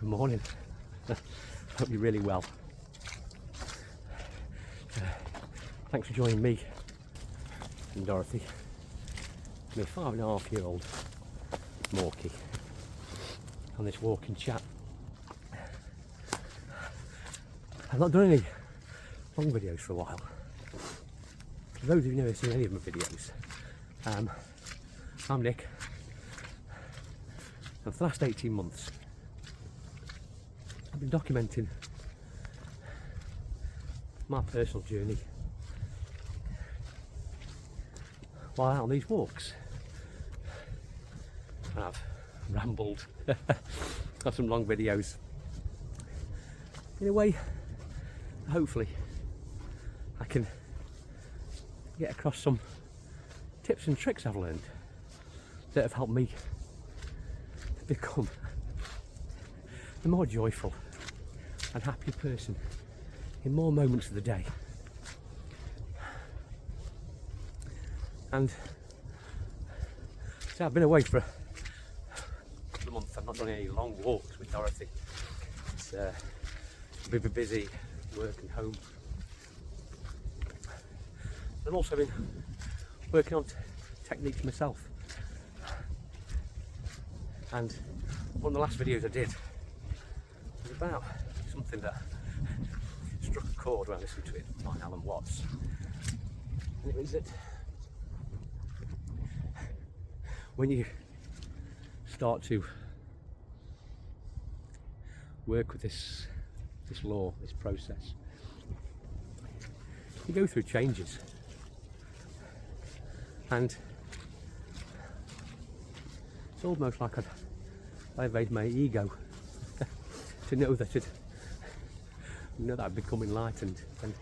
Good morning. Hope you're really well. Thanks for joining me and Dorothy, my 5.5-year-old Morky, on this walk and chat. I've not done any long videos for a while. For those of you who've never seen any of my videos, I'm Nick, and for the last 18 months I've been documenting my personal journey while out on these walks. And I've rambled, got some long videos. In a way, hopefully I can get across some tips and tricks I've learned that have helped me to become a more joyful and happy person in more moments of the day. And so I've been away for a couple of months. I've not done any long walks with Dorothy. It's a bit busy work and home. I've also been working on techniques myself. And one of the last videos I did was about something that struck a chord when I listened to it by Alan Watts. And it was that when you start to work with this law, this process, you go through changes, and it's almost like I've made my ego to know that I've become enlightened. And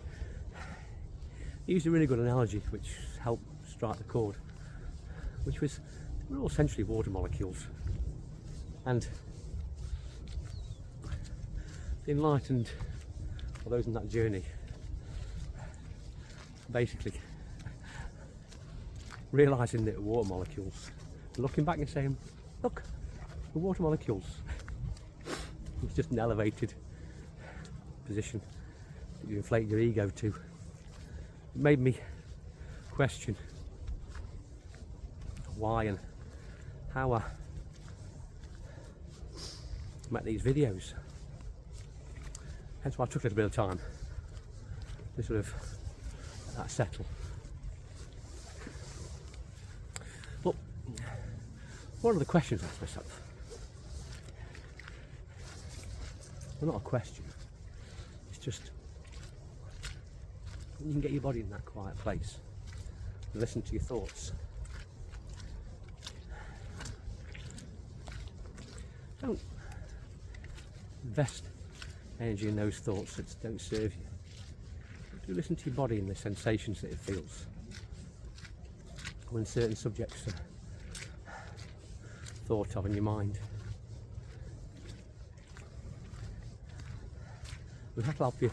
he used a really good analogy which helped strike the chord, which was we're all essentially water molecules, and the enlightened, or those in that journey, basically realising that water molecules, looking back and saying, look, we're water molecules. It's just an elevated position that you inflate your ego to. It made me question why and how I make these videos. Hence why I took a little bit of time to sort of let that settle. But one of the questions I asked myself, well, not a question, it's just when you can get your body in that quiet place and listen to your thoughts. Don't invest energy in those thoughts that don't serve you. Do listen to your body and the sensations that it feels when certain subjects are thought of in your mind. We have to help you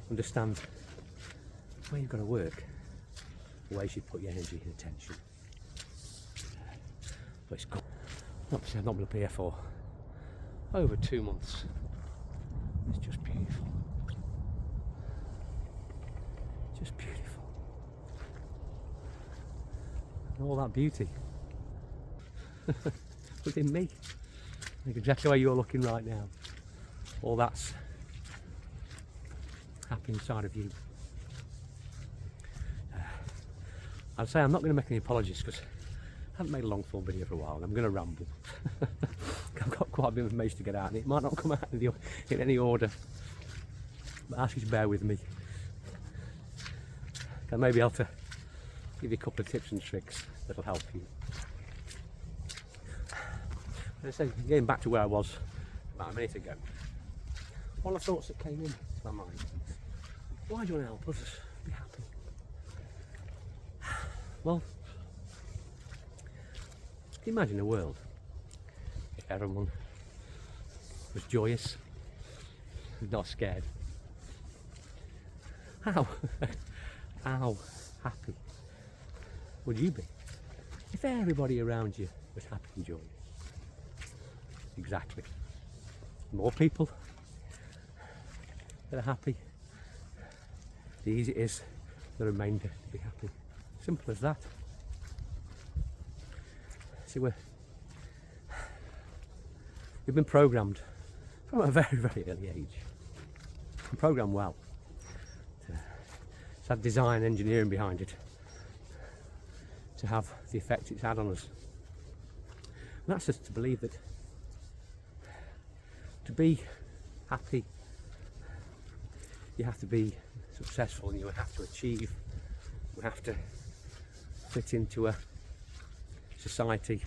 understand where you've got to work, where you should put your energy and attention. But it's good. Obviously I've not been up here for over 2 months. It's just beautiful. Just beautiful. And all that beauty within me. Like exactly where you're looking right now. All that's happening inside of you. I'd say I'm not going to make any apologies because I haven't made a long form video for a while and I'm going to ramble. I've got quite a bit of information to get out and it might not come out in any order, but I ask you to bear with me. I may be able to give you a couple of tips and tricks that'll help you. As I say, getting back to where I was about a minute ago, one of the thoughts that came into my mind, why do you want to help others be happy? Well, imagine a world if everyone was joyous, not scared. How happy would you be if everybody around you was happy and joyous? Exactly. The more people that are happy, the easier it is for the remainder to be happy. Simple as that. See, we've been programmed from a very, very early age. And programmed well. It's had design engineering behind it to have the effect it's had on us. And that's just to believe that to be happy, you have to be successful, and you have to achieve, you have to fit into a society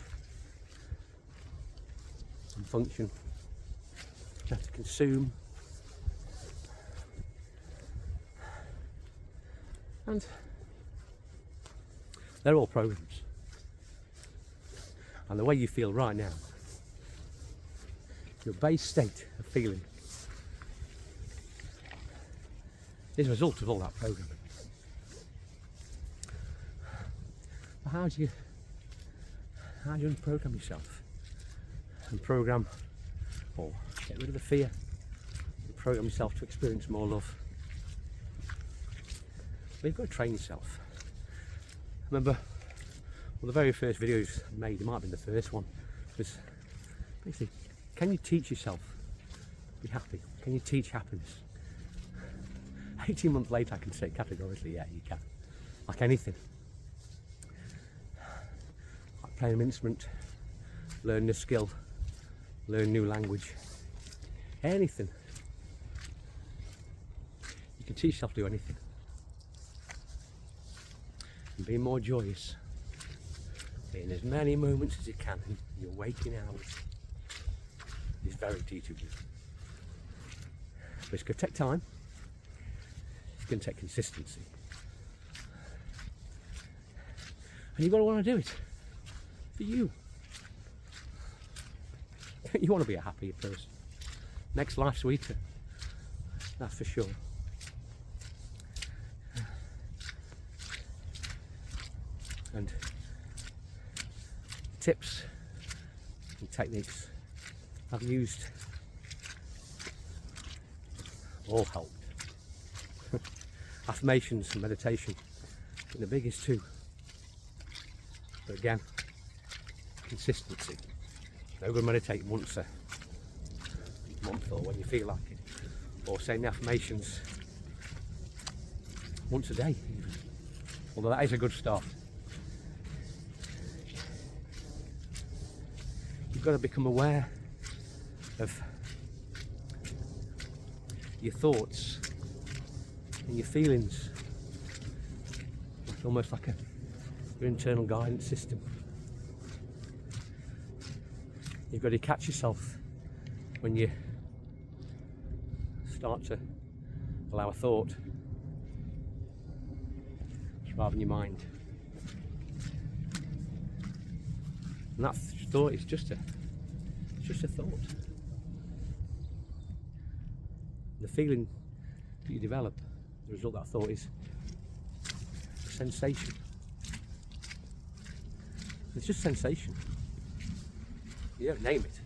and function, you have to consume, and they're all programs. And the way you feel right now, your base state of feeling, is a result of all that programming. But how do you unprogram yourself and program, or get rid of the fear and program yourself to experience more love? Well, you've got to train yourself. I remember one of the very first videos I made, it might have been the first one, was basically, can you teach yourself to be happy? Can you teach happiness? 18 months later I can say categorically, yeah, you can. Like anything. Like playing an instrument, learning a skill, learn a new language, anything. You can teach yourself to do anything. And be more joyous in as many moments as you can in your waking hours is very teachable. But it's going to take time. It's going to take consistency. And you've got to want to do it for you. You want to be a happier person. Makes life sweeter. That's for sure. And tips and techniques I've used all helped. Affirmations and meditation are the biggest two. But again, consistency. Don't go meditate once a month or when you feel like it. Or saying the affirmations once a day even. Although that is a good start. You've got to become aware of your thoughts and your feelings, almost like your internal guidance system. You've got to catch yourself when you start to allow a thought rather than your mind. And that thought is just a thought. The feeling that you develop, the result of that thought, is a sensation. It's just sensation. You don't name it,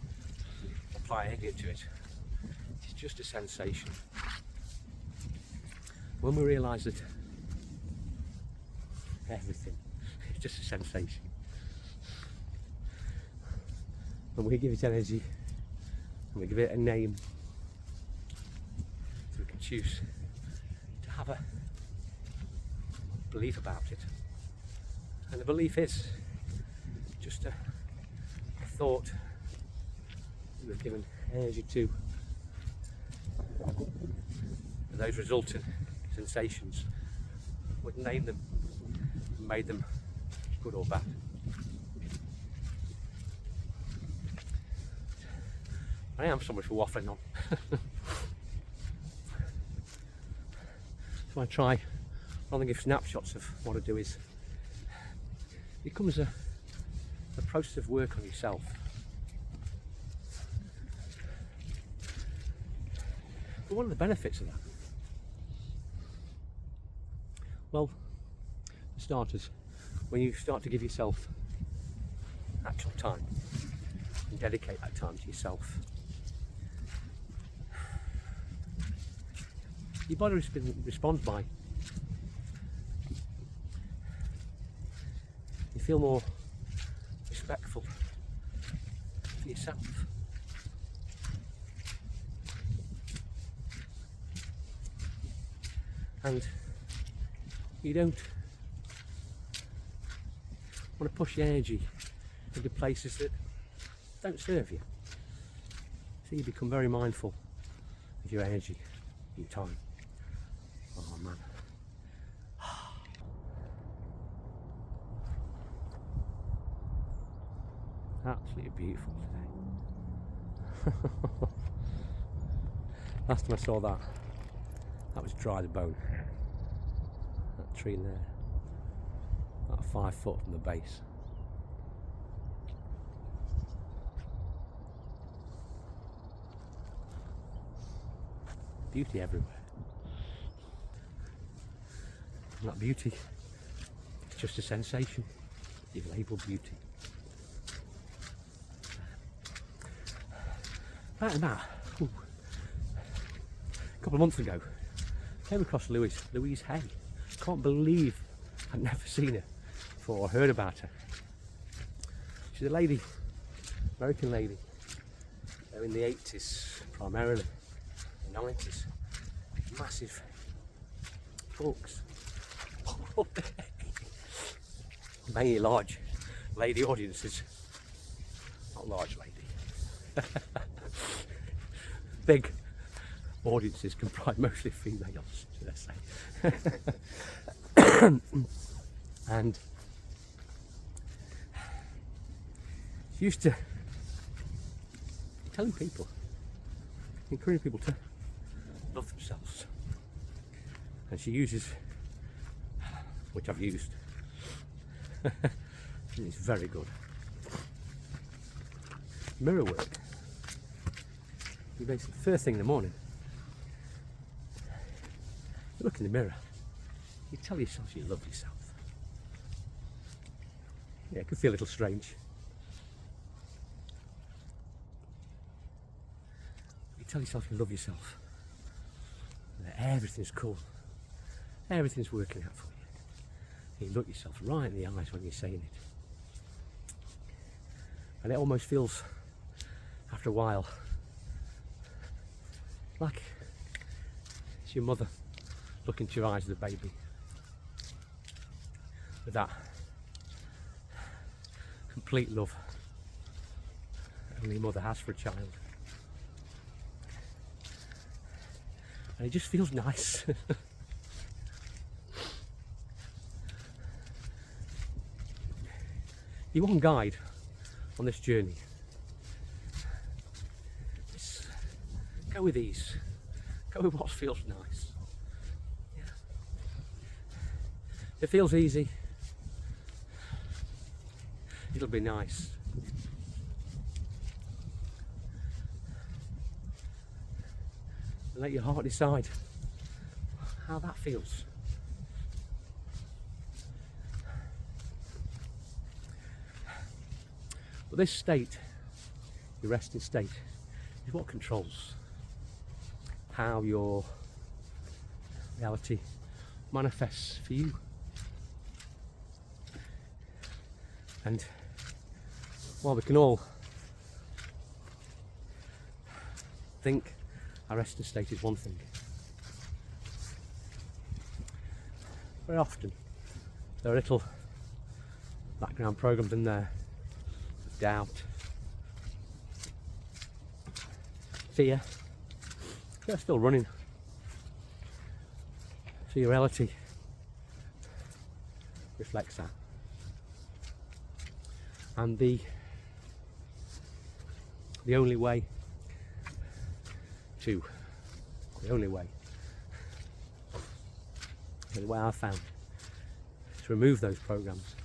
apply anything to it. It's just a sensation. When we realise that everything is just a sensation, and we give it energy, and we give it a name, so we can choose to have a belief about it. And the belief is just a thought that we've given energy to. And those resultant sensations, would name them, and made them good or bad. I am so much for waffling on. So I try, rather than give snapshots of what I do, is it becomes a process of work on yourself. But what are the benefits of that? Well, for starters, when you start to give yourself actual time and dedicate that time to yourself, your body responds by. You feel more respectful for yourself. And you don't want to push your energy into places that don't serve you. So you become very mindful of your energy, your time. Oh man. Absolutely beautiful today. Last time I saw that was Dry the Bone. That tree there, about 5 foot from the base. Beauty everywhere. And that beauty is just a sensation you've labelled beauty. Right about a couple of months ago, came across Louise Hay. Can't believe I'd never seen her before or heard about her. She's a lady, American lady, in the 80s primarily, the 90s. Massive books. Mainly large lady audiences. Not large lady. Big audiences comprise mostly females, should I say. And she used to telling people, encouraging people to love themselves. And she uses, which I've used, and it's very good. Mirror work. You basically, first thing in the morning, you look in the mirror, you tell yourself you love yourself. Yeah, it can feel a little strange. You tell yourself you love yourself. That everything's cool. Everything's working out for you. You look yourself right in the eyes when you're saying it. And it almost feels, after a while, like it's your mother looking into your eyes as a baby. With that complete love only a mother has for a child. And it just feels nice. Your one guide on this journey is go with ease. Go with what feels nice. Yeah. If it feels easy, it'll be nice. And let your heart decide how that feels. But this state, your resting state, is what controls how your reality manifests for you. And while we can all think our resting state is one thing, very often there are little background programs in there of doubt, fear. They're still running. So your reality reflects that. And the only way I've found to remove those programs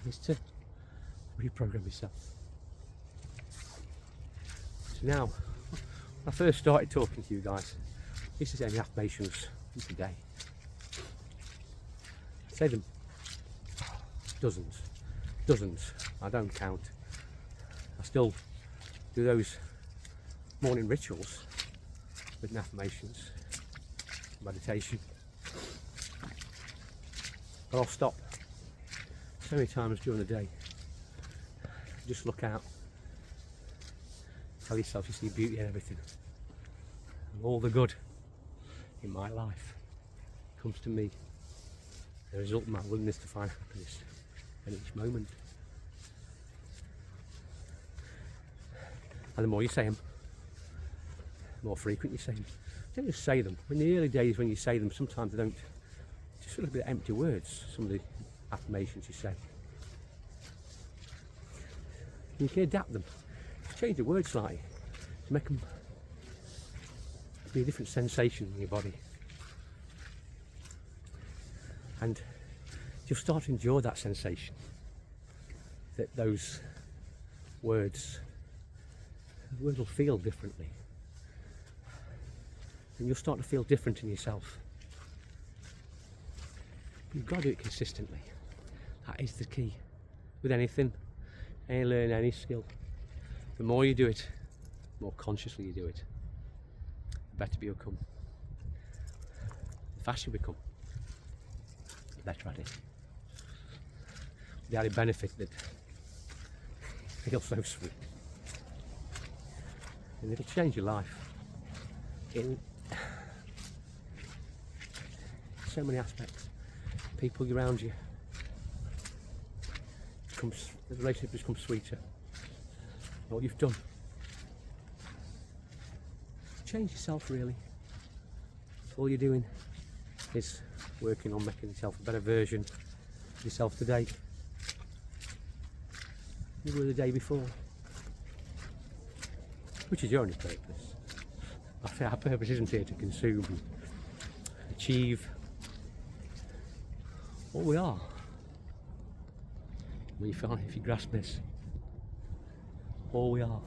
is to reprogram yourself. So now, when I first started talking to you guys, I used to say any affirmations once a day. I say them dozens, I don't count. I still do those morning rituals with affirmations, meditation. But I'll stop so many times during the day. Just look out. Tell yourself you see beauty in everything. And all the good in my life comes to me. The result of my willingness to find happiness in each moment. And the more you say them, the more frequent you say them. Don't just say them. In the early days when you say them, sometimes they don't, just feel a bit empty words, some of the affirmations you say. You can adapt them. Change the words slightly to make them be a different sensation in your body. And you'll start to enjoy that sensation, that those words will feel differently. And you'll start to feel different in yourself. But you've got to do it consistently. That is the key. With anything, learn any skill. The more you do it, the more consciously you do it, the better you become. The faster you become, the better at it. The added benefit that it feels so sweet. And it'll change your life in so many aspects. People around you, the relationship becomes sweeter. What you've done. Change yourself, really. All you're doing is working on making yourself a better version of yourself today than you were the day before. Which is your only purpose. I think our purpose isn't here to consume and achieve. All we are, when you feel, if you grasp this, all we are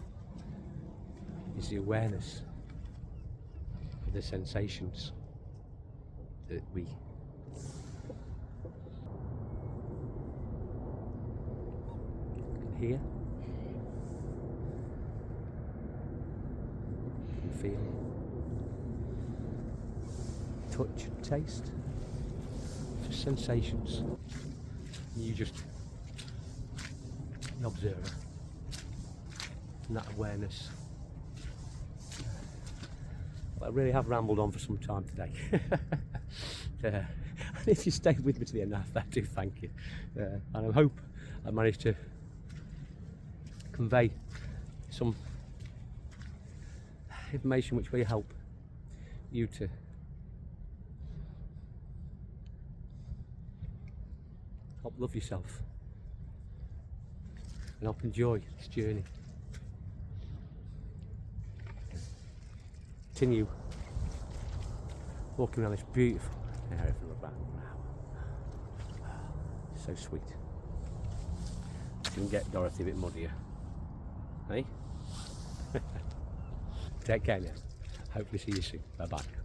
is the awareness of the sensations that we can hear, can feel, touch and taste. Just sensations. You just the observer. And that awareness. Well, I really have rambled on for some time today. And if you stayed with me to the end, I do thank you. And I hope I managed to convey some information which will help you to help love yourself and help enjoy this journey. Continue walking around this beautiful area from the back. Wow. So sweet. You can get Dorothy a bit muddier. Hey? Take care now. Hopefully see you soon. Bye bye.